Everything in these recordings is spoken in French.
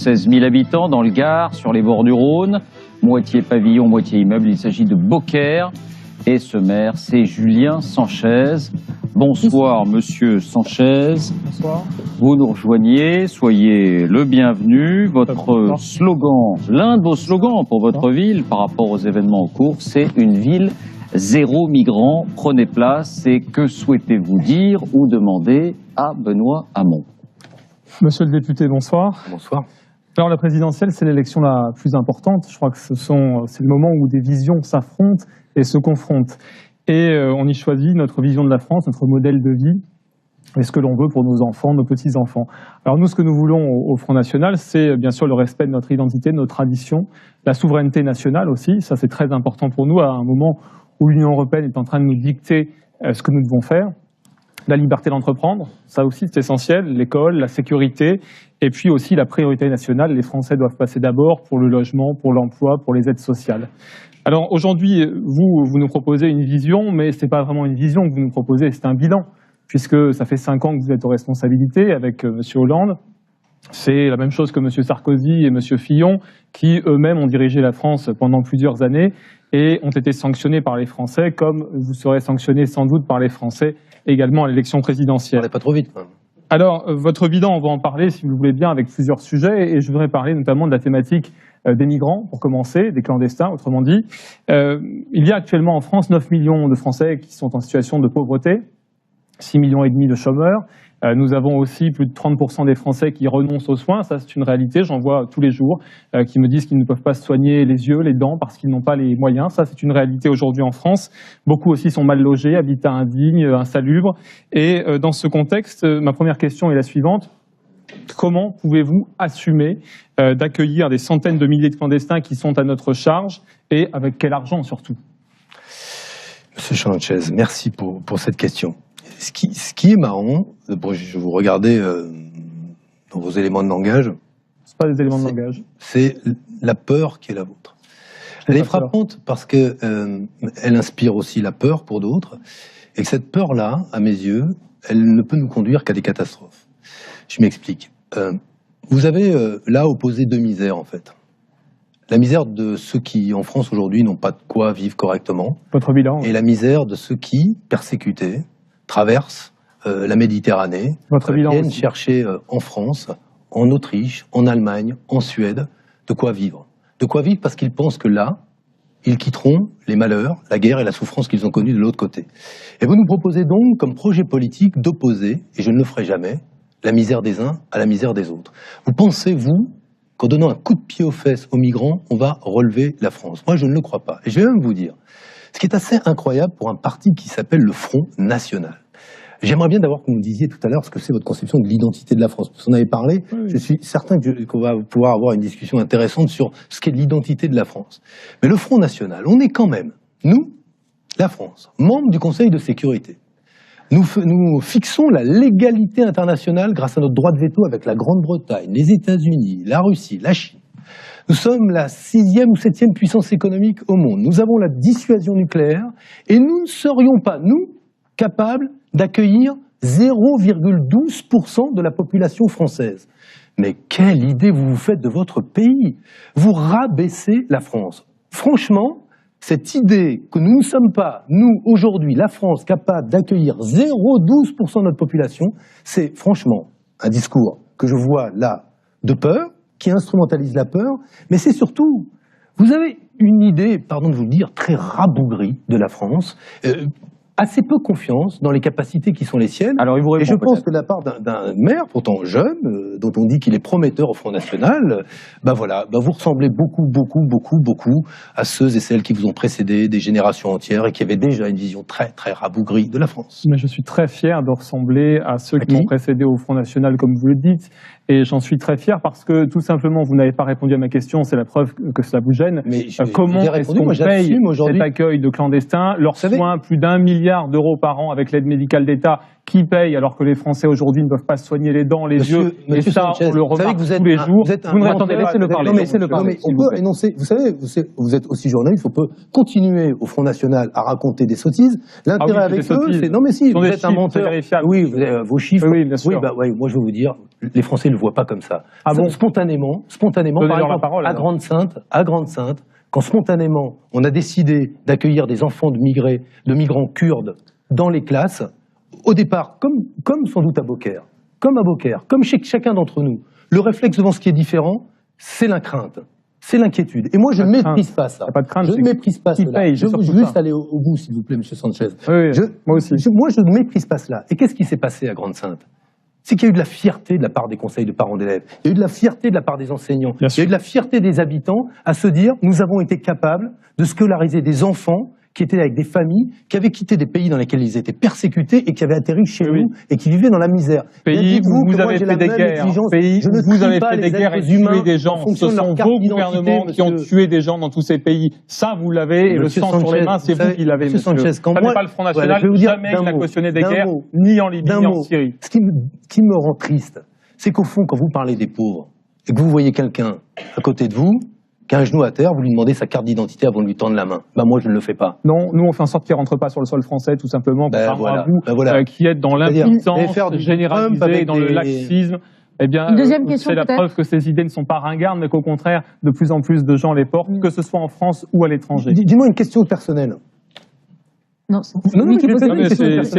16 000 habitants dans le Gard, sur les bords du Rhône, moitié pavillon, moitié immeuble. Il s'agit de Beaucaire. Et ce maire, c'est Julien Sanchez. Bonsoir, monsieur Sanchez. Bonsoir. Vous nous rejoignez, soyez le bienvenu. Votre slogan, l'un de vos slogans pour votre ville par rapport aux événements en cours, c'est une ville zéro migrant. Prenez place. Et que souhaitez-vous dire ou demander à Benoît Hamon? Monsieur le député, bonsoir. Bonsoir. Alors la présidentielle, c'est l'élection la plus importante. Je crois que c'est le moment où des visions s'affrontent et se confrontent. Et on y choisit notre vision de la France, notre modèle de vie, et ce que l'on veut pour nos enfants, nos petits-enfants. Alors nous, ce que nous voulons au Front National, c'est bien sûr le respect de notre identité, de nos traditions, la souveraineté nationale aussi. Ça, c'est très important pour nous à un moment où l'Union européenne est en train de nous dicter ce que nous devons faire. La liberté d'entreprendre, ça aussi c'est essentiel, l'école, la sécurité, et puis aussi la priorité nationale. Les Français doivent passer d'abord pour le logement, pour l'emploi, pour les aides sociales. Alors aujourd'hui, vous nous proposez une vision, mais ce n'est pas vraiment une vision que vous nous proposez, c'est un bilan, puisque ça fait 5 ans que vous êtes aux responsabilités avec M. Hollande. C'est la même chose que M. Sarkozy et M. Fillon, qui eux-mêmes ont dirigé la France pendant plusieurs années et ont été sanctionnés par les Français, comme vous serez sanctionnés sans doute par les Français également à l'élection présidentielle. On n'est pas trop vite. Alors, votre bilan, on va en parler, si vous voulez bien, avec plusieurs sujets, et je voudrais parler notamment de la thématique des migrants, pour commencer, des clandestins, autrement dit. Il y a actuellement en France 9 millions de Français qui sont en situation de pauvreté, 6,5 millions de chômeurs. Nous avons aussi plus de 30% des Français qui renoncent aux soins. Ça, c'est une réalité. J'en vois tous les jours qui me disent qu'ils ne peuvent pas se soigner les yeux, les dents, parce qu'ils n'ont pas les moyens. Ça, c'est une réalité aujourd'hui en France. Beaucoup aussi sont mal logés, habitat indigne, insalubre. Et dans ce contexte, ma première question est la suivante. Comment pouvez-vous assumer d'accueillir des centaines de milliers de clandestins qui sont à notre charge et avec quel argent surtout? Monsieur Sanchez, merci pour cette question. Ce qui est marrant, je vous regardais dans vos éléments de langage. C'est pas des éléments de langage. C'est la peur qui est la vôtre. Elle est frappante parce que elle inspire aussi la peur pour d'autres, et que cette peur-là, à mes yeux, elle ne peut nous conduire qu'à des catastrophes. Je m'explique. Vous avez là opposé deux misères en fait. La misère de ceux qui, en France aujourd'hui, n'ont pas de quoi vivre correctement. Votre bilan. Et la misère de ceux qui, persécutés, traversent la Méditerranée, viennent chercher en France, en Autriche, en Allemagne, en Suède, de quoi vivre. De quoi vivre parce qu'ils pensent que là, ils quitteront les malheurs, la guerre et la souffrance qu'ils ont connus de l'autre côté. Et vous nous proposez donc, comme projet politique, d'opposer, et je ne le ferai jamais, la misère des uns à la misère des autres. Vous pensez, vous, qu'en donnant un coup de pied aux fesses aux migrants, on va relever la France? Moi, je ne le crois pas. Et je vais même vous dire, ce qui est assez incroyable pour un parti qui s'appelle le Front National. J'aimerais bien d'abord que vous me disiez tout à l'heure ce que c'est votre conception de l'identité de la France. Vous en avez parlé, oui. Je suis certain qu'on va pouvoir avoir une discussion intéressante sur ce qu'est l'identité de la France. Mais le Front National, on est quand même, nous, la France, membres du Conseil de sécurité. Nous fixons la légalité internationale grâce à notre droit de veto avec la Grande-Bretagne, les États-Unis, la Russie, la Chine. Nous sommes la 6e ou 7e puissance économique au monde. Nous avons la dissuasion nucléaire et nous ne serions pas, nous, capables d'accueillir 0,12% de la population française. Mais quelle idée vous vous faites de votre pays? Vous rabaissez la France. Franchement, cette idée que nous ne sommes pas, nous, aujourd'hui, la France, capables d'accueillir 0,12% de notre population, c'est franchement un discours que je vois là de peur, qui instrumentalise la peur, mais c'est surtout, vous avez une idée, pardon de vous le dire, très rabougrie de la France, assez peu confiance dans les capacités qui sont les siennes. Alors, et je pense que de la part d'un maire, pourtant jeune, dont on dit qu'il est prometteur au Front National, vous ressemblez beaucoup à ceux et celles qui vous ont précédé, des générations entières, et qui avaient déjà une vision très, très rabougrie de la France. Mais je suis très fier de ressembler à ceux qui m'ont précédé au Front National, comme vous le dites, et j'en suis très fier parce que, tout simplement, vous n'avez pas répondu à ma question, c'est la preuve que cela vous gêne. Mais comment est-ce qu'on paye cet accueil de clandestins, leurs soins, plus d'1 milliard d'euros par an avec l'aide médicale d'État Qui paye alors que les Français aujourd'hui ne peuvent pas se soigner les dents, les yeux, et ça, on le remarque tous les jours. Vous ne répondez pas, laissez-le parler. On peut énoncer, vous savez, vous êtes aussi journaliste, on peut continuer au Front National à raconter des sottises. L'intérêt avec eux, c'est, non mais si, vous êtes un menteur. Oui, vos chiffres. Oui, bien sûr. Oui, bah, ouais, moi je vais vous dire, les Français ne le voient pas comme ça. Ah bon? Spontanément, par exemple, à Grande-Sainte, quand spontanément on a décidé d'accueillir des enfants de migrants kurdes dans les classes, au départ, comme sans doute à Beaucaire, comme chez chacun d'entre nous, le réflexe devant ce qui est différent, c'est la crainte, c'est l'inquiétude. Et moi, je ne méprise pas ça. Pas de crainte, je ne méprise pas cela. Je veux juste aller au bout, s'il vous plaît, M. Sanchez. Oui, moi aussi. Moi, je ne méprise pas cela. Et qu'est-ce qui s'est passé à Grande-Sainte? C'est qu'il y a eu de la fierté de la part des conseils de parents d'élèves, il y a eu de la fierté de la part des enseignants, il y a eu de la fierté des habitants à se dire, nous avons été capables de scolariser des enfants qui étaient avec des familles, qui avaient quitté des pays dans lesquels ils étaient persécutés et qui avaient atterri chez nous et qui vivaient dans la misère. Pays où vous avez fait des guerres, pays où vous avez fait des guerres et tué des gens. Ce sont vos gouvernements qui ont tué des gens dans tous ces pays. Ça, vous l'avez, et le sang sur les mains, c'est vous qui l'avez, monsieur. Ça n'est pas le Front National, jamais il n'a cautionné des guerres, ni en Libye, ni en Syrie. Ce qui me rend triste, c'est qu'au fond, quand vous parlez des pauvres, et que vous voyez quelqu'un à côté de vous, qui a un genou à terre, vous lui demandez sa carte d'identité avant de lui tendre la main. Bah moi, je ne le fais pas. Non, nous, on fait en sorte qu'il ne rentre pas sur le sol français, tout simplement, contrairement à vous, qui êtes dans l'impuissance généralisée, dans le laxisme. Eh bien, c'est la preuve que ces idées ne sont pas ringardes, mais qu'au contraire, de plus en plus de gens les portent, que ce soit en France ou à l'étranger. Dis-moi une question personnelle. Non, c'est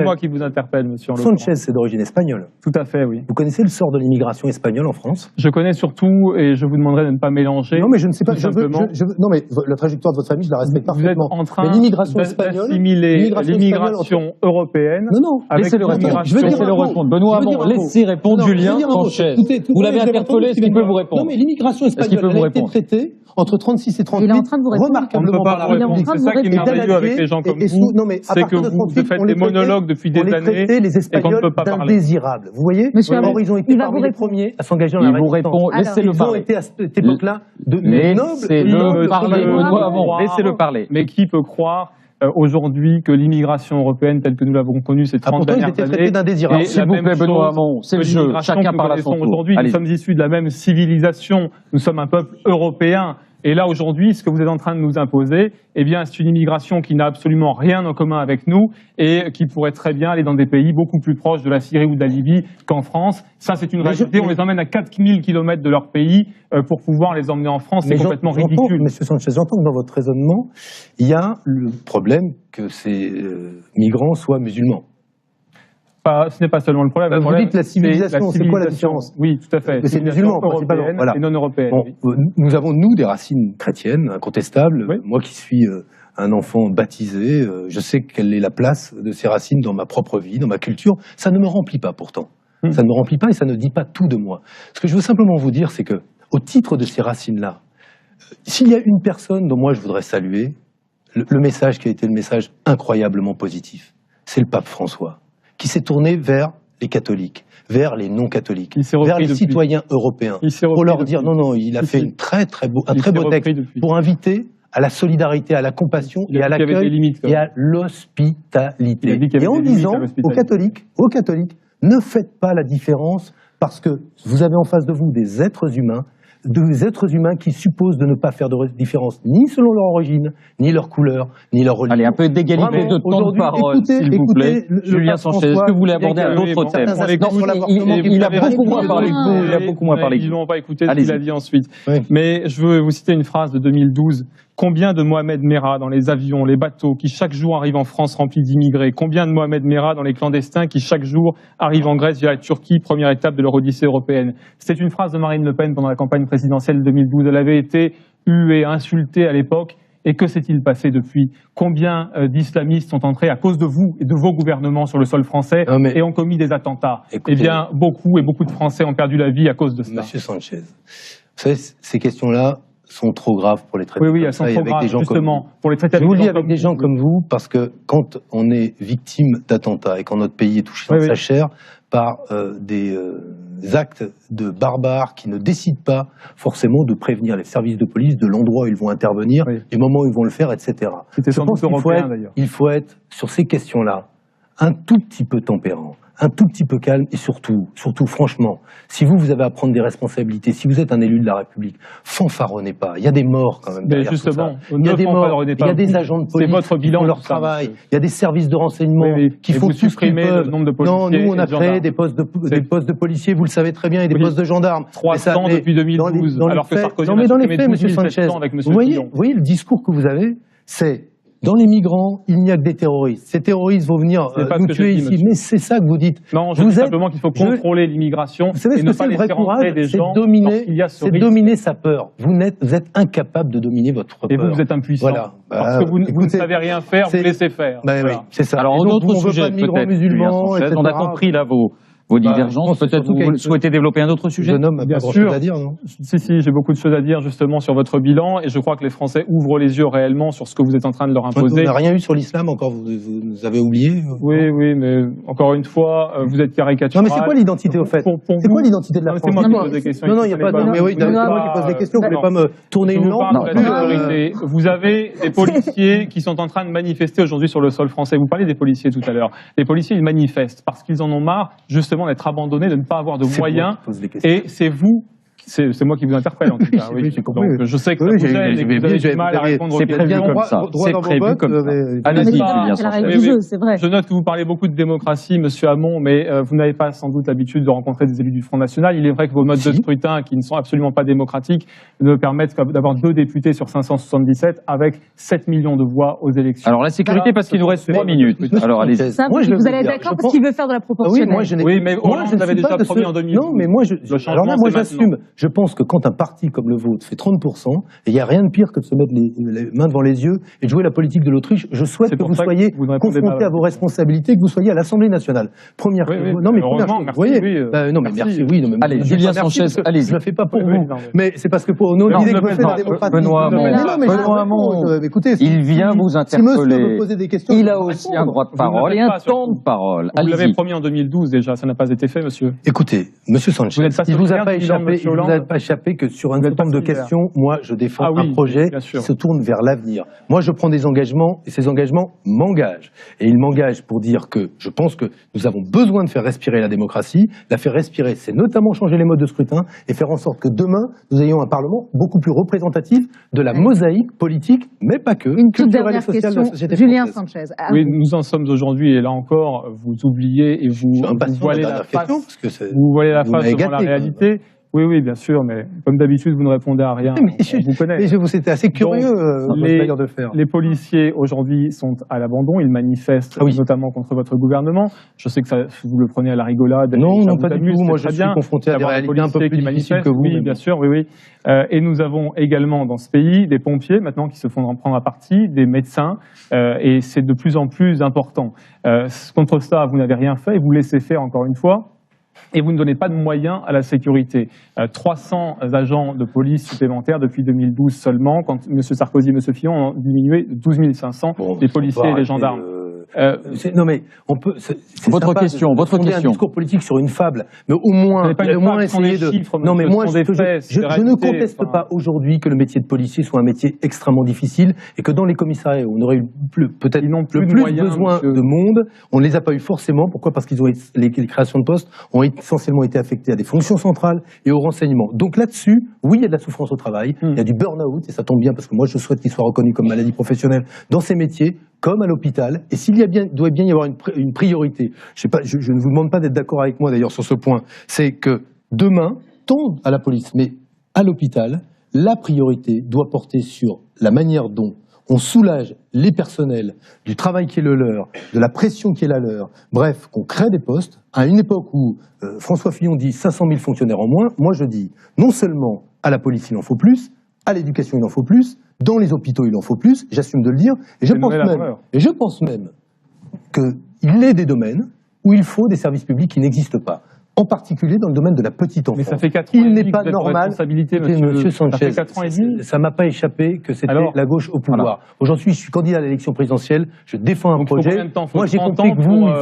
moi qui vous interpelle, monsieur. Sanchez, c'est d'origine espagnole. Tout à fait, oui. Vous connaissez le sort de l'immigration espagnole en France? Je connais surtout, et je vous demanderai de ne pas mélanger. Non, mais je ne sais pas. Non, mais la trajectoire de votre famille, je la respecte parfaitement. Vous êtes en train d'assimiler l'immigration européenne. Non, laissez-le répondre. Laissez-le répondre. Benoît Hamon, laissez répondre Julien Sanchez. Vous l'avez interpellé, est-ce qu'il peut vous répondre? Non, mais l'immigration espagnole, elle a été traitée entre 36 et 38, remarquablement par la République. C'est ça qui est merveilleux avec les gens comme vous, c'est que vous faites des monologues depuis des années et qu'on ne peut pas parler. Indésirables. Vous voyez, or ils ont été parmi les premiers à s'engager dans la résistance. Laissez-le parler. Ils ont été à cette époque-là de nobles. Laissez-le parler, Benoît Hamon. Laissez-le parler. Mais qui peut croire aujourd'hui que l'immigration européenne telle que nous l'avons connue ces 30 dernières années, s'il vous plaît, Benoît Hamon, c'est le jeu, chacun parle à son tour. Aujourd'hui, nous sommes issus de la même civilisation, nous sommes un peuple européen. Et là, aujourd'hui, ce que vous êtes en train de nous imposer, eh bien, c'est une immigration qui n'a absolument rien en commun avec nous et qui pourrait très bien aller dans des pays beaucoup plus proches de la Syrie ou de la Libye qu'en France. Ça, c'est une réalité. On les emmène à 4000 km de leur pays pour pouvoir les emmener en France. C'est complètement ridicule. Monsieur Sanchez, j'entends que dans votre raisonnement, il y a le problème que ces migrants soient musulmans. Ce n'est pas seulement le problème. Vous dites la civilisation, c'est quoi la différence? Oui, tout à fait. Mais c'est musulman, européenne et non européenne. Bon, nous avons, nous, des racines chrétiennes, incontestables. Oui. Moi qui suis un enfant baptisé, je sais quelle est la place de ces racines dans ma propre vie, dans ma culture. Ça ne me remplit pas pourtant. Ça ne me remplit pas et ça ne dit pas tout de moi. Ce que je veux simplement vous dire, c'est que, au titre de ces racines-là, s'il y a une personne dont moi je voudrais saluer, le message qui a été le message incroyablement positif, c'est le pape François, qui s'est tourné vers les catholiques, vers les non-catholiques, vers les citoyens européens, pour leur dire non, il a fait un très beau texte pour inviter à la solidarité, à la compassion et à l'accueil et à l'hospitalité. Et en disant aux catholiques, ne faites pas la différence parce que vous avez en face de vous des êtres humains qui supposent de ne pas faire de différence ni selon leur origine, ni leur couleur, ni leur religion. Allez, un peu d'égalité de temps de parole, s'il vous plaît. Julien Sanchez, est-ce que vous voulez aborder un autre thème? Il a beaucoup moins parlé que vous. Il a beaucoup moins parlé que vous. Ils ne vont pas écouter ce qu'il a dit ensuite. Mais je veux vous citer une phrase de 2012. Combien de Mohamed Merah dans les avions, les bateaux qui chaque jour arrivent en France remplis d'immigrés? Combien de Mohamed Merah dans les clandestins qui chaque jour arrivent en Grèce via la Turquie, première étape de leur odyssée européenne? C'est une phrase de Marine Le Pen pendant la campagne présidentielle de 2012. Elle avait été huée, insultée à l'époque. Et que s'est-il passé depuis? Combien d'islamistes sont entrés à cause de vous et de vos gouvernements sur le sol français et ont commis des attentats? Eh bien, beaucoup de Français ont perdu la vie à cause de cela. Monsieur Sanchez, vous savez, ces questions-là sont trop graves pour les traiter. Oui, elles sont trop graves, justement, pour les traiter avec des gens comme vous. Je vous le dis avec des gens comme vous, parce que quand on est victime d'attentats et quand notre pays est touché dans sa chair par des actes de barbares qui ne décident pas forcément de prévenir les services de police de l'endroit où ils vont intervenir, du moment où ils vont le faire, etc. C'était sans doute européen, d'ailleurs. Il faut être, sur ces questions-là, un tout petit peu tempérant, un tout petit peu calme et surtout, franchement, si vous avez à prendre des responsabilités, si vous êtes un élu de la République, fanfaronnez pas. Il y a des morts quand même derrière justement, tout ça. Il y a des morts, il y a des agents de police qui font leur travail, il y a des services de renseignement qui font tout ce qu'ils peuvent. Non, nous on a créé des postes de policiers, vous le savez très bien, et des postes de gendarmes. 300 depuis 2012, alors que Sarkozy a supprimé 2700 avec M. Fillon. Vous voyez le discours que vous avez, c'est dans les migrants, il n'y a que des terroristes. Ces terroristes vont venir nous tuer ici. Mais c'est ça que vous dites. Non, je dis simplement qu'il faut contrôler l'immigration et ne pas laisser rentrer des gens. C'est dominer sa peur. Vous êtes incapable de dominer votre peur. Et vous êtes impuissant. Voilà. Parce que vous ne savez rien faire, vous laissez faire. Oui, c'est ça. Alors, un autre sujet, peut-être, on a compris là vos divergences. Peut-être vous souhaitez développer un autre sujet. Jeune homme n'a pas grand-chose à dire, non? Si, j'ai beaucoup de choses à dire justement sur votre bilan et je crois que les Français ouvrent les yeux réellement sur ce que vous êtes en train de leur imposer. Vous n'avez rien eu sur l'islam encore, vous avez oublié? Oui, mais encore une fois, vous êtes caricatural. Non, mais c'est quoi l'identité au fait? C'est quoi l'identité de la France? Non, il n'y a pas de... Mais oui, c'est moi qui pose des questions, vous ne voulez pas me tourner une lampe? Vous avez des policiers qui sont en train de manifester aujourd'hui sur le sol français. Vous parliez des policiers tout à l'heure. Les policiers, ils manifestent parce qu'ils en ont marre justement d'être abandonnés, de ne pas avoir de moyens. Et c'est vous, c'est moi qui vous interpelle en tout cas. Oui, j'ai compris. Donc, je sais que ça vous gêne et que vous avez du mal à répondre aux questions. C'est prévu comme ça. C'est prévu comme ça. Allez-y, Julien Sanchez. Je note que vous parlez beaucoup de démocratie, Monsieur Hamon, mais vous n'avez pas sans doute l'habitude de rencontrer des élus du Front National. Il est vrai que vos modes de scrutin, qui ne sont absolument pas démocratiques, ne permettent d'avoir 2 députés sur 577 avec 7 millions de voix aux élections. Alors la sécurité, parce qu'il nous reste 3 minutes. Alors allez-y. Vous allez être d'accord parce qu'il veut faire de la proportionnelle. Oui, mais Hollande avait déjà promis en 2012. Non, mais moi, j'assume. Je pense que quand un parti comme le vôtre fait 30%, et il n'y a rien de pire que de se mettre les mains devant les yeux et de jouer la politique de l'Autriche, je souhaite que vous soyez confrontés à vos responsabilités, que vous soyez à l'Assemblée nationale. Première chose. Non, mais première chose. Vous voyez, non, mais merci, oui. Allez, Julien Sanchez, allez-y. Je ne le fais pas pour vous. Mais c'est parce que pour nous, l'idée que vous faites la démocratie. Benoît Hamon, écoutez, il vient vous interpeller. Il a aussi un droit de parole et un temps de parole. Vous l'avez promis en 2012 déjà, ça n'a pas été fait, monsieur. Écoutez, monsieur Sanchez, il ne vous a pas échappé que sur un certain nombre de questions, moi, je défends un projet qui se tourne vers l'avenir. Moi, je prends des engagements et ces engagements m'engagent. Et ils m'engagent pour dire que je pense que nous avons besoin de faire respirer la démocratie. La faire respirer, c'est notamment changer les modes de scrutin et faire en sorte que demain, nous ayons un Parlement beaucoup plus représentatif de la mosaïque politique, mais pas que, culturelle et sociale de la société française. Julien Sanchez. Oui, nous en sommes aujourd'hui et là encore, vous oubliez et vous voilez la face. Vous voilez la face devant la réalité. Oui, bien sûr, mais comme d'habitude, vous ne répondez à rien. On vous connaît. Mais c'était assez curieux, votre manière de faire. Les policiers, aujourd'hui, sont à l'abandon. Ils manifestent, notamment contre votre gouvernement. Je sais que ça, vous le prenez à la rigolade. Non, pas du tout. Moi, je suis confronté à des réalités un peu plus difficiles que vous. Oui, bien sûr, oui. Et nous avons également dans ce pays des pompiers, maintenant, qui se font en prendre à partie, des médecins, et c'est de plus en plus important. Contre ça, vous n'avez rien fait, et vous laissez faire encore une fois. Et vous ne donnez pas de moyens à la sécurité. 300 agents de police supplémentaires depuis 2012 seulement, quand M. Sarkozy et M. Fillon ont diminué de 12 500 les policiers et les gendarmes. Non mais on peut. Votre question. Un discours politique sur une fable, mais au moins essayer de. Non mais moi je ne conteste pas aujourd'hui que le métier de policier soit un métier extrêmement difficile et que dans les commissariats où on aurait eu peut-être le plus besoin de monde, on ne les a pas eu forcément. Pourquoi? Parce qu'ils ont les créations de postes ont essentiellement été affectées à des fonctions centrales et au renseignement. Donc là-dessus, oui, il y a de la souffrance au travail, il y a du burn-out et ça tombe bien parce que moi je souhaite qu'il soit reconnu comme maladie professionnelle dans ces métiers, comme à l'hôpital. Et s'il doit bien y avoir une priorité, je ne vous demande pas d'être d'accord avec moi d'ailleurs sur ce point, c'est que demain, tant à la police, mais à l'hôpital, la priorité doit porter sur la manière dont on soulage les personnels du travail qui est le leur, de la pression qui est la leur, bref, qu'on crée des postes. À une époque où François Fillon dit 500 000 fonctionnaires en moins, moi je dis non seulement à la police il en faut plus, à l'éducation il en faut plus, dans les hôpitaux il en faut plus, j'assume de le dire, et je pense même qu'il est des domaines où il faut des services publics qui n'existent pas. en particulier dans le domaine de la petite enfance. Mais ça fait 4 ans Il n'est pas normal, monsieur Sanchez, ça fait 4 ans et demi. ça m'a pas échappé que c'était la gauche au pouvoir. Voilà. Aujourd'hui, je suis candidat à l'élection présidentielle, je défends un projet. Moi, j'ai compris que vous, il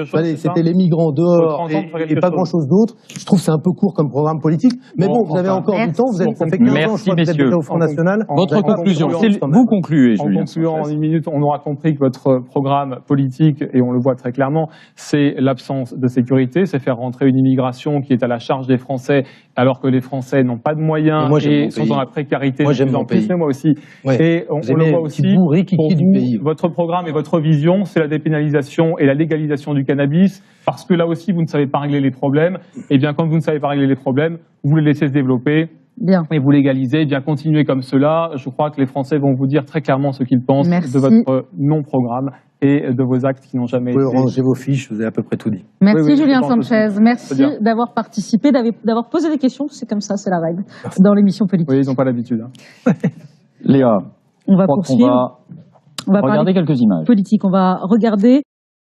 fallait c'était les migrants dehors et pas grand-chose d'autre. Je trouve que c'est un peu court comme programme politique. Mais bon, vous avez encore du temps, ça fait 15 ans, je crois que vous êtes déjà au Front National. Votre conclusion, vous concluez, Julien. En concluant en une minute, on aura compris que votre programme politique, et on le voit très clairement, c'est l'absence de sécurité, c'est faire rentrer une immigration qui est à la charge des Français, alors que les Français n'ont pas de moyens et sont dans la précarité de plus en plus. Moi aussi. Et on le voit aussi, pour vous, votre programme et votre vision, c'est la dépénalisation et la légalisation du cannabis, parce que là aussi, vous ne savez pas régler les problèmes. Et bien, quand vous ne savez pas régler les problèmes, vous les laissez se développer. Bien. Et vous légalisez, bien continuez comme cela. Je crois que les Français vont vous dire très clairement ce qu'ils pensent de votre non-programme et de vos actes qui n'ont jamais été... Vous pouvez ranger vos fiches, je vous ai à peu près tout dit. Merci Julien Sanchez, merci d'avoir participé, d'avoir posé des questions, c'est comme ça, c'est la règle dans l'émission politique. Oui, ils n'ont pas l'habitude. Léa, on va poursuivre. On va regarder quelques images. Politique, on va regarder...